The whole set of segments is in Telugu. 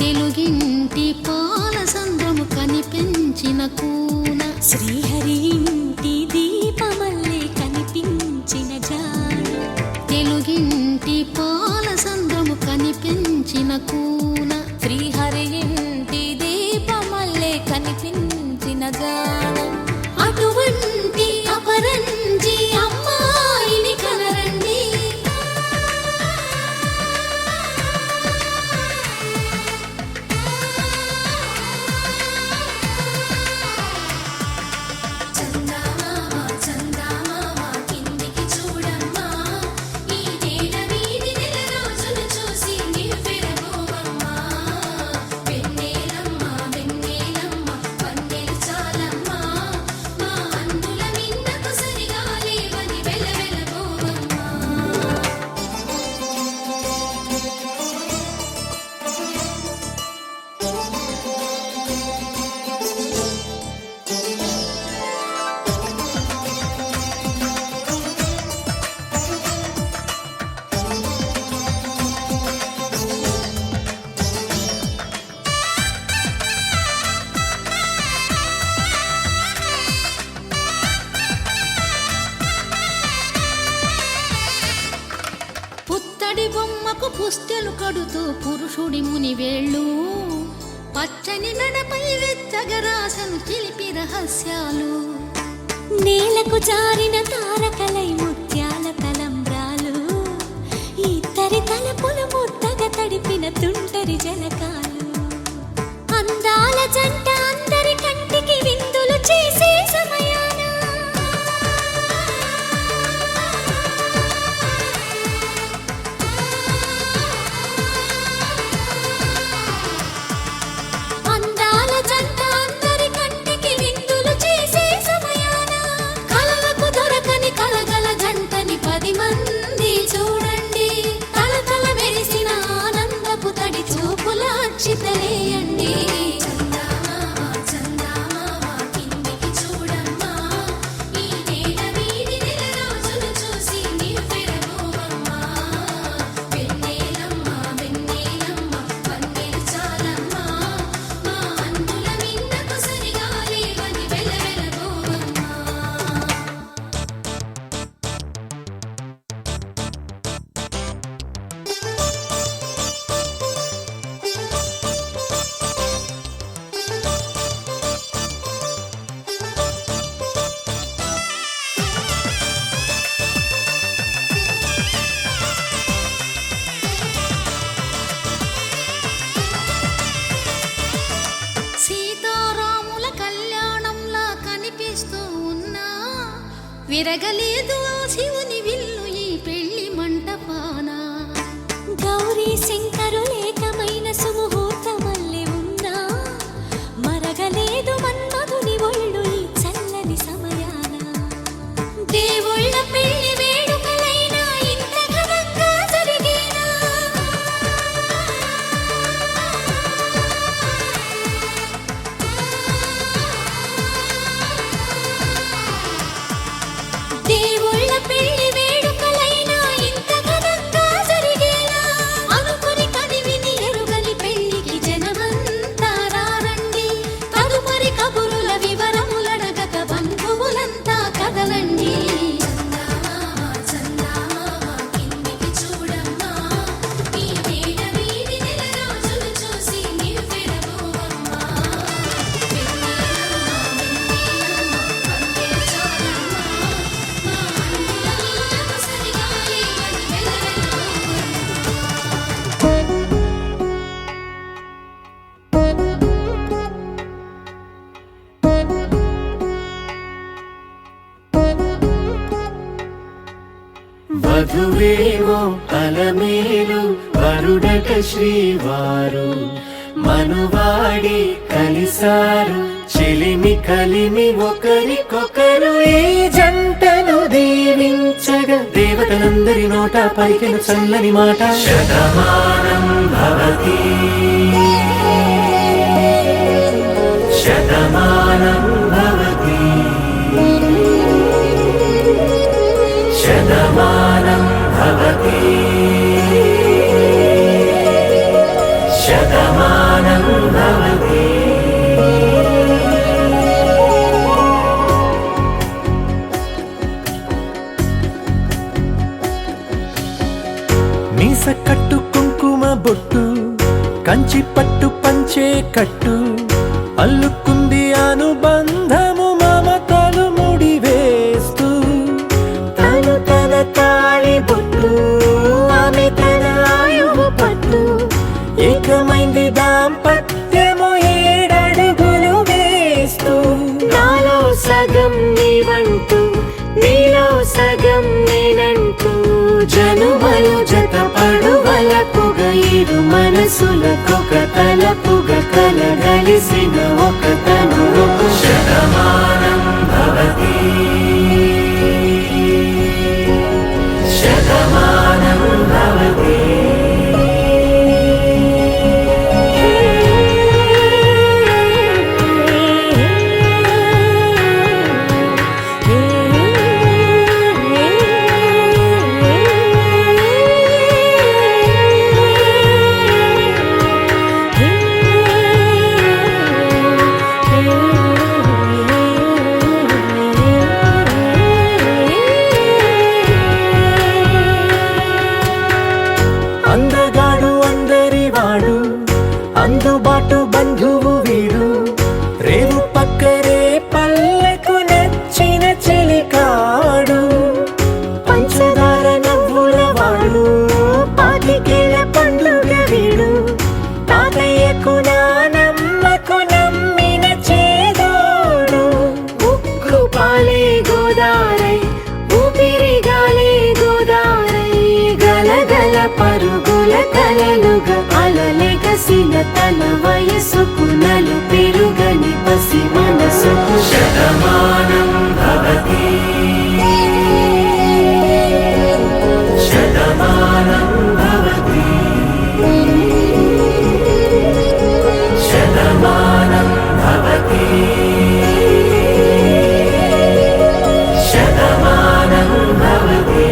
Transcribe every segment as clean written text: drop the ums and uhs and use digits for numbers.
తెలుగింటి పాల సంద్రము కనిపించిన కూన శ్రీహరి ఇంటి దీపమల్లే కనిపించిన జాడ తెలుగింటి పాల సంద్రము కనిపించిన కూన శ్రీహరి ఇంటి దీపమల్లే కనిపించిన జాడ అటువంటి అపరంజి అమ్మాయిని కనరండి పుత్తడి బొమ్మకు పుస్తెలు కడుతూ పురుషుడి ముని వేళ్ళు పచ్చని మెడపై వెచ్చగరాసను చిలిపి రహస్యాలు నేలకు జారిన తారకలై ముత్యాల తలంబ్రాలు ఇద్దరి తలపులు ముద్దగా తడిపిన తుంటరి జలకాలు అందాల జంట అందరి కంటికి విందులు చేసే సమయాన అందాల జంట అందరి కంటికి విందులు చేసే సమయాన కలలకు దొరకని కలగల జంటని 10 మంది చూడండి తలతల మెరిసిన ఆనందపు తడి చూపుల అక్షితలేయండి సీతారాముల కళ్యాణంలా కనిపిస్తూ ఉన్నా విరగలేదు ఆ శివుని విల్లు ఈ పెళ్లి మంటపాన గౌరీ శంకరులేకమైన సుముహూర్తమల్లె ఉన్నా మరగలేదు మన్మధుని ఒళ్ళు ఈ చల్లని సమయాన దేవుళ్ళ పెళ్లి వేడుకలైనా ఇంత ఘనంగా జరిగేనా దేవుళ్ళ పెళ్లి వేడుకలైనా ఇంత ఘనంగా జరిగేనా అనుకుని కనివిని ఎరుగని పెళ్లికి జనమంతా రారండి తదుపరి కబురుల వివరములడగక బంధువులంతా కదలండి వధువేమో అలమేలు వరుడట శ్రీవారు మనువాడి కలిసారు చెలిమి కలిమి ఒకరికొకరు ఈ జంటను దీవించగా దేవతలందరి నోట పలికిన చల్లని మాట శతమానం భవతి శతమానం భవతి శతమానం భవతి శతమానం भवति మీస కట్టు కుంకుమ బొట్టు కంచి పట్టు పంచే కట్టు అల్లుకుంది అనుబంధము మమతలు ముడివేస్తూ తను తన తాళి బొట్టు ఆమె తన ఆయువు పట్టు ఏకమైంది దాంపత్యము 7 అడుగులు వేస్తూ నాలో సగం నీవంటూ నీలో సగం నేనంటూ జనుమలు జతపడువలపుగ ఇరు మనసులకొక తలపుగ కలగలిసిన ఒక తనువు శతమానం భవతి శతమానం భవతి అందగాడు అందరివాడు అందుబాటు బంధువు వీడు రేవు పక్కరే పల్లెకు నచ్చిన చెలికాడు పంచదార నవ్వుల వాడు పాతికేల పండుగ వీడు తాతయ్యకు నానమ్మకు నమ్మిన చేదోడు ఉక్కు పాలే గోదారై ఊపిరిగాలే గోదారై గలగల పరుగుల కలలుగా అలలెగసిన తన వయసుకు నలు పెరుగని పసి మనసుకు శతమానం భవతి శతమానం భవతి శతమానం భవతి శతమానం భవతి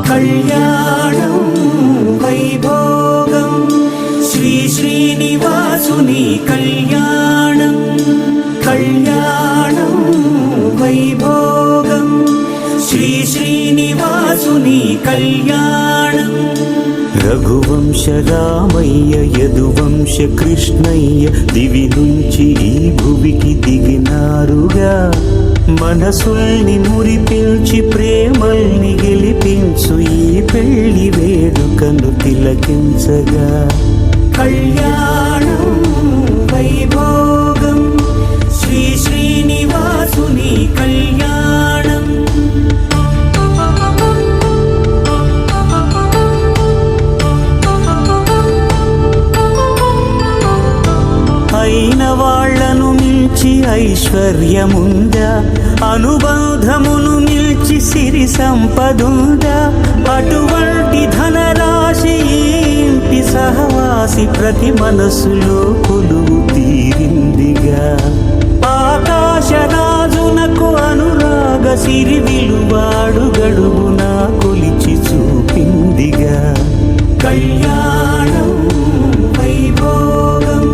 కళ్యాణం వైభోగం శ్రీ శ్రీనివాసుని కళ్యాణం కళ్యాణం వైభోగం శ్రీ శ్రీనివాసుని కళ్యాణం రఘువంశ రామయ్య యదువంశ కృష్ణయ్య దివి నుంచి ఈ భువికి దిగినారుగా మనసుల్ని మురిపించి ప్రేమల్ని గెలిపించు ఈ పెళ్లి వేడుకను తిలకించగా కళ్యాణం వైభోగం శ్రీ శ్రీనివాసుని కళ్యాణం అయిన వాళ్లను మిల్చి ఐశ్వర్యముందా అనుబంధమును మిల్చి సిరి సంపదుందా అటువంటి ధనరాశి ఇంటి సహవాసి ప్రతి మనసులో కొలువు తీరిందిగా ఆకాశరాజునకు అనురాగ సిరి విలువాడు గడువునా కొలిచి చూపిందిగా కళ్యాణం వైభోగం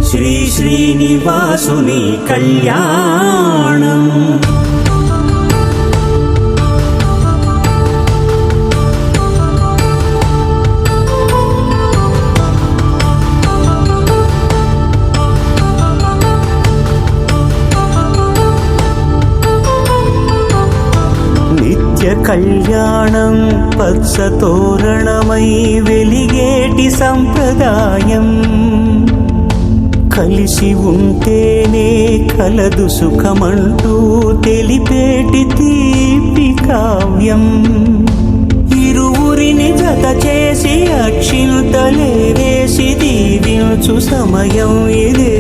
శ్రీ శ్రీనివాసుని కళ్యాణం నిత్య కళ్యాణం పచ్చ తోరణమై వెలిగేటి సంప్రదాయం కలిసి ఉంటేనే కలదు సుఖమంటూ తెలిపేటి తీపి కావ్యం ఇరువురిని జత చేసి అక్షింతలే వేసి దీవించు సమయం ఇదే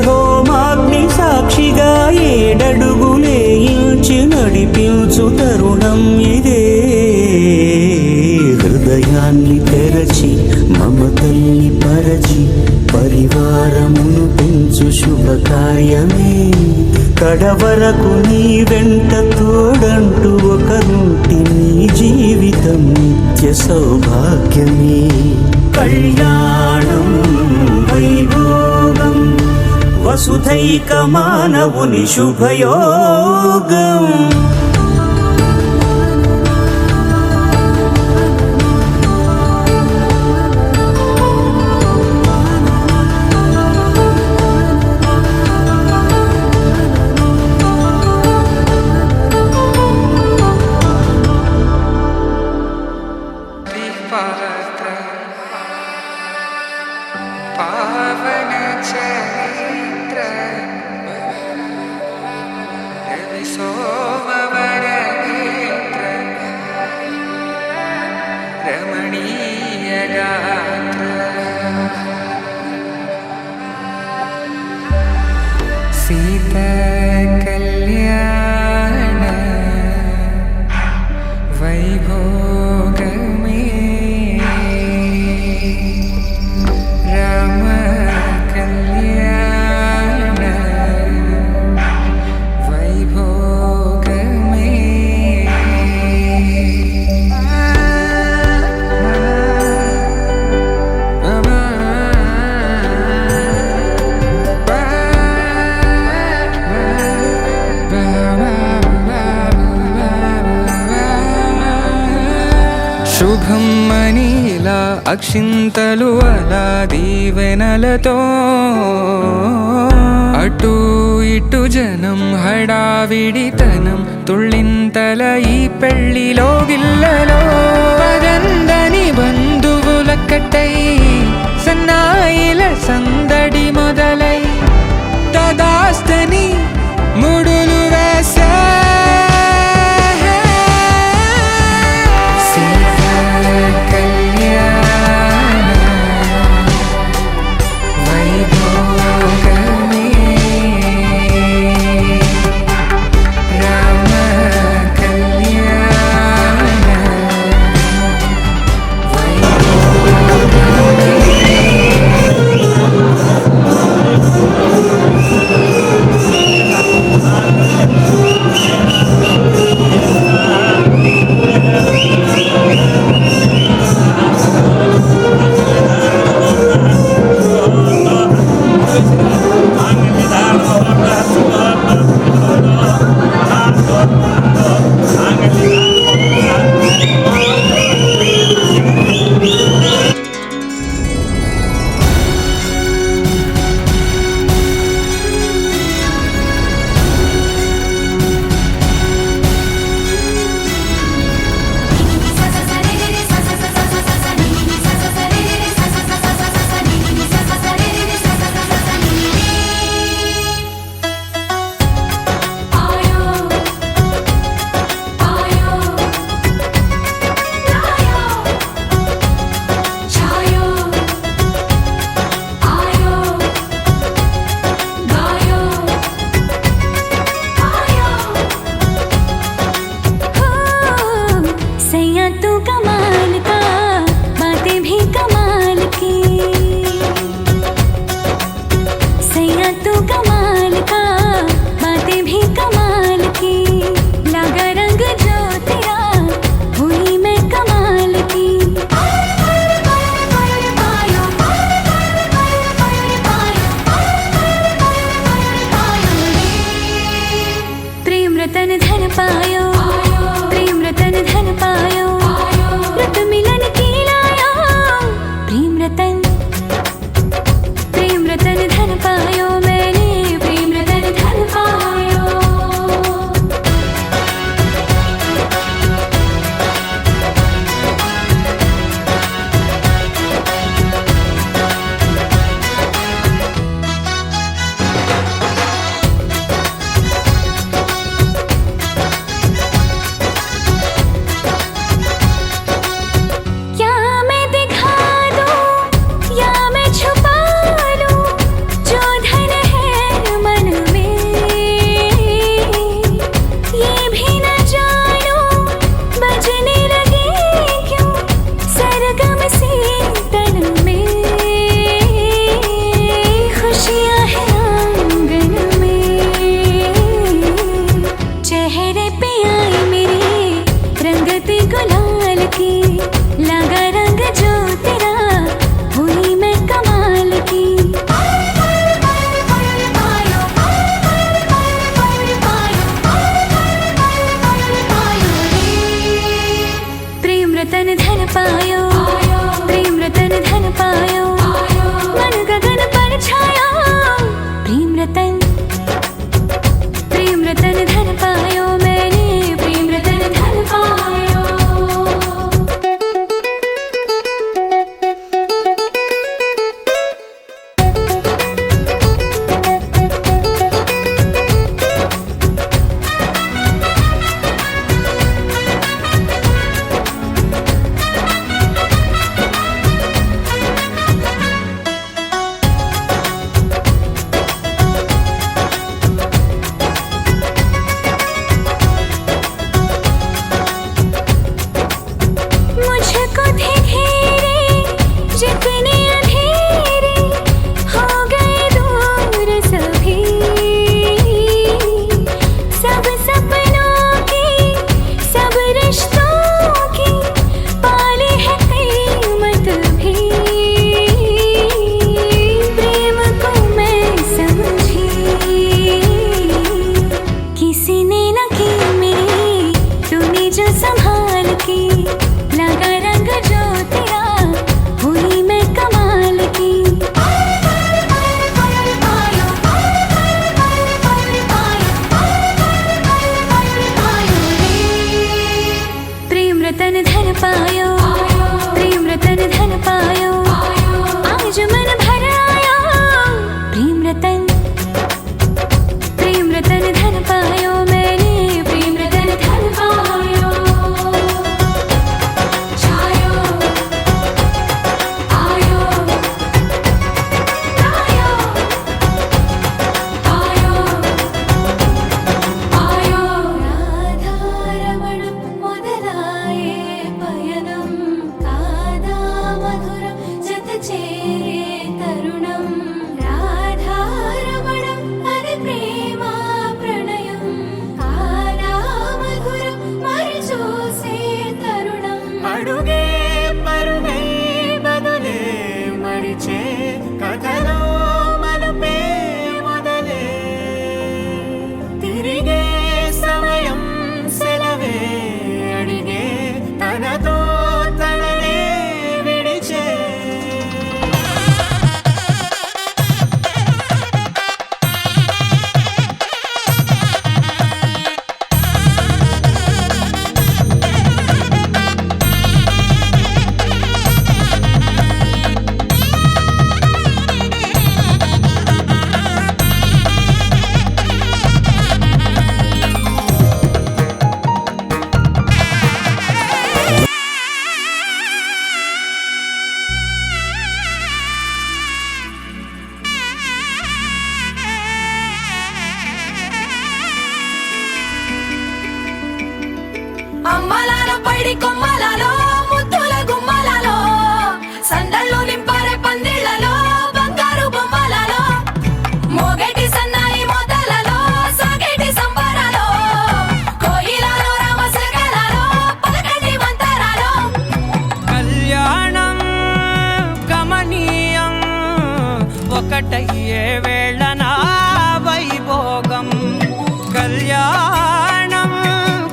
హోమాగ్ని సాక్షిగా 7 అడుగులే ఇంచి నడిపించు తరుణం ఇదే హృదయ శుభకార్యమే. కడవరకు నీ వెంట తోడంటూ ఒకరుంటి నీ జీవితం నిత్య సౌభాగ్యమే. కళ్యాణం వైభోగం వసుధైక మానవుని శుభయోగం. पावन चरित्र रवि सोमवर नेत्र रमणीय गात्र सीता कल्याण वैभोगमे राम कल्याण वैभोगमे శుభం మనీలా అక్షింతలు అలా దీవెనలతో అటు ఇటు జనం హడావిడితనం తుళ్ళింతల ఈ పెళ్లిలో గిల్లలో పదందని బంధువులక్కటై సన్నాయిల సందడి మొదలై తదాస్తని ముడులు వేసే रतन धन पायो प्रेम रतन धन पायो रतन धन पायो, प्रेम रतन धन पायो, मन गगन पर छाया, प्रेम रतन धन पायो, मैंने प्रेम रतन धन पायो। मुझको थे घेरे जितने अंधेरे, हो गए दूर सभी, सब सपनों की, सब रिश्तों की पाले है कीमत भी, प्रेम को मैं समझी किसी ने न की मेरी, तूने जो संभाल की, लगा रंग जो तेरा, हुई मैं कमाल की। प्रेम रतन धन पायो, प्रेम रतन धन पायो, आज मन भर आया, प्रेम रतन धन पायो, मैंने प्रेम रतन धन पायो। छायो आयो आयो आयो आयो, राधारमणं मोदलाये पयनं, कादा मधुरं जतचेरे तरुणं, राधारमणं हरि प्रेमा प्रणयं, कादा मधुरं మరి చూసే తరుణం। అడుగే పరుగే బదులే మరిచే కథలో మలుపే మొదలే, తిరిగే సమయం సెలవే అడిగే, తనతో తననే విడిచే. అమ్మలాలో పైడి కొమ్మలలో, ముద్దుల గుమ్మలలో, సందళ్ళు నింపారే పందిళ్లలో, బంగారు బొమ్మలలో, మోగేటి సన్నాయి మోతలలో, సాగేటి సంబరాలో, కోయిలలో రామసగలలో, పలకటి మంతరాలో. కళ్యాణం గమనీయం, ఒకటయ్యే వేళనా వైభోగం, కళ్యాణం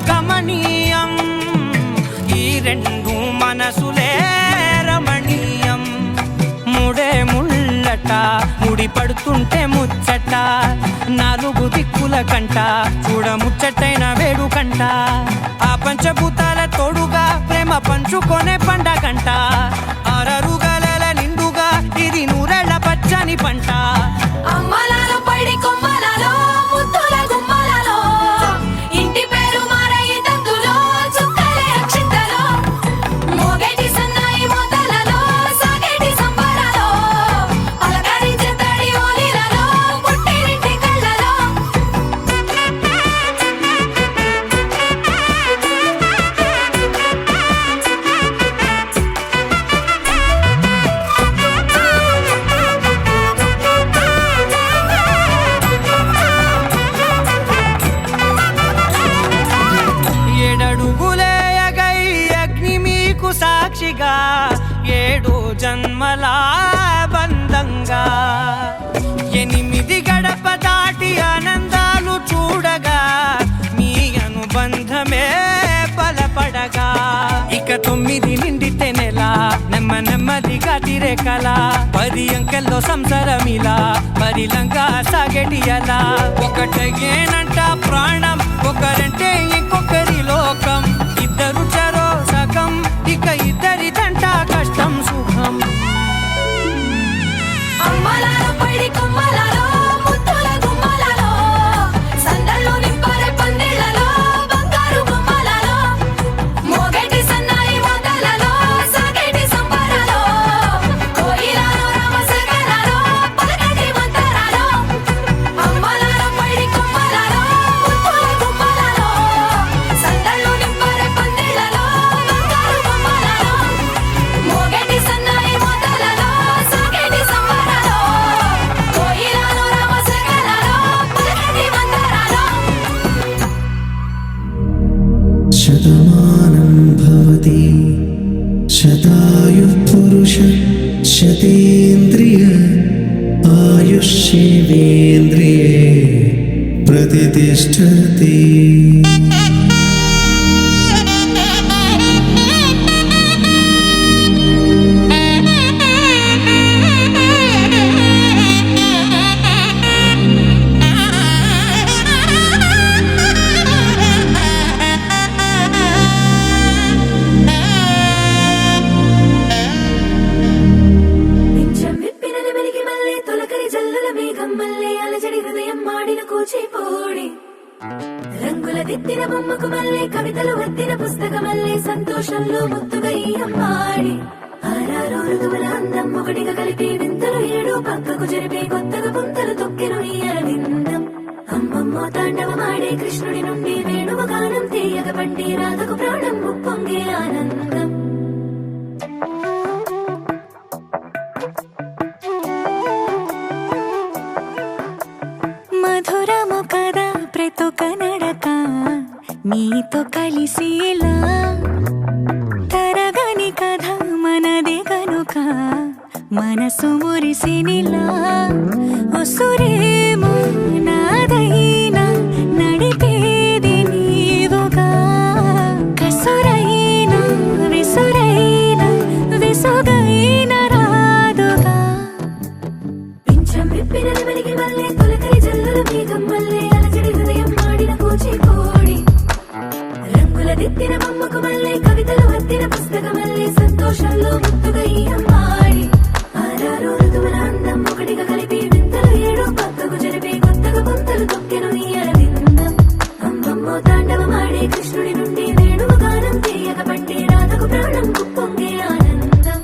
గమనీయం, ఈ రెండు మనసులే రమణీయం, ముడే ముళ్ళట ముడి పడుతుంటే ముచ్చట, నాలుగు దిక్కుల కంట చూడ ముచ్చటైన వేడుకంట, ఆ పంచభూతాల తోడుగా ప్రేమ పంచుకొనే పండగంట, ఆరరుగల నిండుగా ఇది నూరెళ్ళ పచ్చని పంట. అమ్మలాలో పైడి కొమ్మలలో, ముద్దుల గుమ్మలలో, ఇంటి పేరు మారయి తందులో, చుక్కలే అక్షింతలో, మోగేటి సన్నాయి మోతలలో, సాగేటి సంబరాలో, పలకరించే తడి ఓలిలలో, పుట్టినింటి కళ్ళలో. సాక్షిగా 7 జన్మల బంధంగా 8 గడప దాటి ఆనందాలు చూడగా మీ అనుబంధమే బలపడగా ఇక 9 నెమ్మదిగా తిరే కల 10 అంకెల్లో సంసారమిలా పరిలంగా సాగేటియలా ఒకటేనంట ప్రాణం ఒకరంటే ఇంకొకరి లోకం ఇద్దరు చరో సగం ఇక ఇద్దరిదంట కష్టం సుఖం అమ్మలాలో పడి కొమ్మలాలో ముత్తుల గుమ్మలాలో సందల్లో నింపారే పందిళ్ళలో బంగారు బొమ్మలాలో మోగేటి సన్నాయి మోతలలో సాగేటి సంబరాలో కోయిలాలో రామశకరాలో పలకటి మంతరాలో అమ్మలాలో పడి కొమ్మలాలో ముత్తుల గుమ్మలాలో సందల్లో నింపారే పందిళ్ళలో బంగారు బొమ్మలాలో మోగేటి సన్నాయి మోతలలో సాగేటి సంబరాలో కోయిలాలో రామశకరాలో పలకటి మంతరాలో శతమానం భవతి శతాయుః పురుష శతేంద్రియ ఆయుష్యేవేంద్రియే ప్రతిష్టతి నిత్యం విప్పిన నెమలికి మల్లె తొలకరి జల్లుల మేఘం మల్లె అలజడి హృదయం మాడిన కూచిపూడి రంగుల దిద్దిన బొమ్మకు మల్లె కవితలు వద్దిన పుస్తక మల్లె సంతోషంలో ముత్తుగా ఈ అమ్మాడి ఆరారు ఋతువుల అందం ఒకటిగా కలిపి వింతలు 7 పక్కకు జరిపి కొత్తగా పుంతలు తొక్కెను ఈ అరవిందం అమ్మమ్మో తాండవమాడే కృష్ణుడి నుండి వేణువ గానం తీయగ పండి రాధకు ప్రాణం ఉప్పొంగే ఆనందం మధురము కదా ప్రతొక నడక నీతో కలిసేలా తరగని కథ మనదే కనుక మనసు మురిసినిలా ఒసురేమో నాదైనా నడిపేది నీవుగా కసురైనా విసురైనా విసుగైన రాదుగా పింఛం విప్పిన నెమలికి మల్లె తొలకరి జల్లుల మేఘం మల్లె అలజడి హృదయం మాడిన కూచిపూడి రంగుల దిద్దిన బొమ్మకు మల్లె కవితలు వద్దిన పుస్తక మల్లె సంతోషంలో ముత్తుగా ఈ అమ్మాడి ఆరారు ఋతువుల అందం ఒకటిగా కలిపి వింతలు 7 పక్కకు జరిపి కొత్తగా పుంతలు తొక్కెను ఈ అరవిందం అమ్మమ్మో తాండవమాడే కృష్ణుడి నుండి వేణువ గానం తీయగ పండి రాధకు ప్రాణం ఉప్పొంగే ఆనందం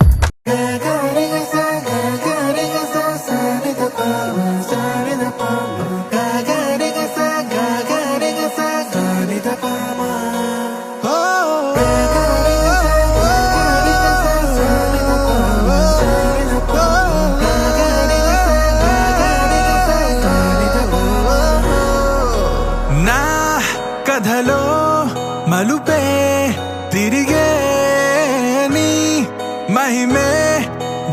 నా కథలో మలుపే తిరిగే నీ మహిమే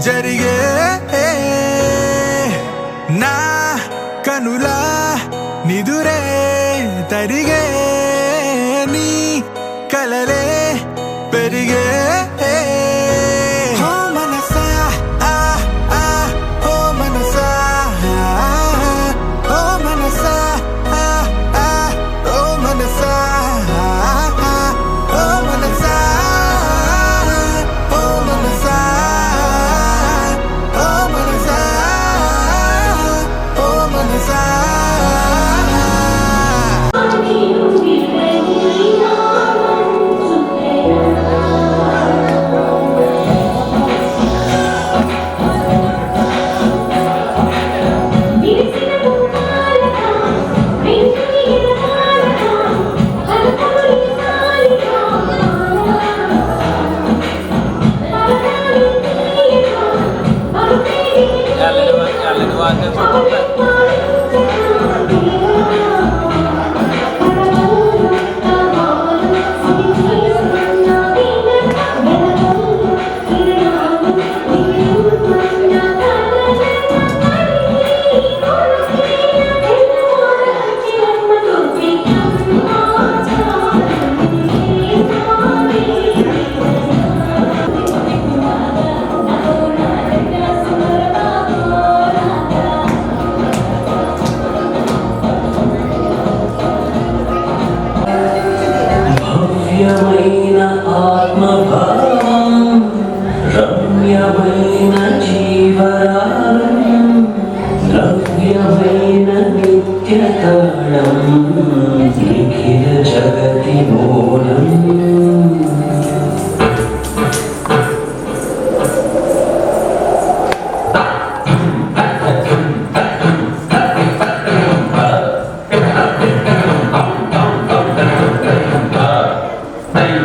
జరిగే నా కనులా నిదురే తరిగే నీ కలలే పెరిగే ఓ మనసా ఆ ఆ ఓ మనసా ఓ మనసా ఆ ఆ ఓ మనసా ఓ మనసా ఓ మనసా ఓ మనసా ఓ మనసా జగతి మూలం Hey!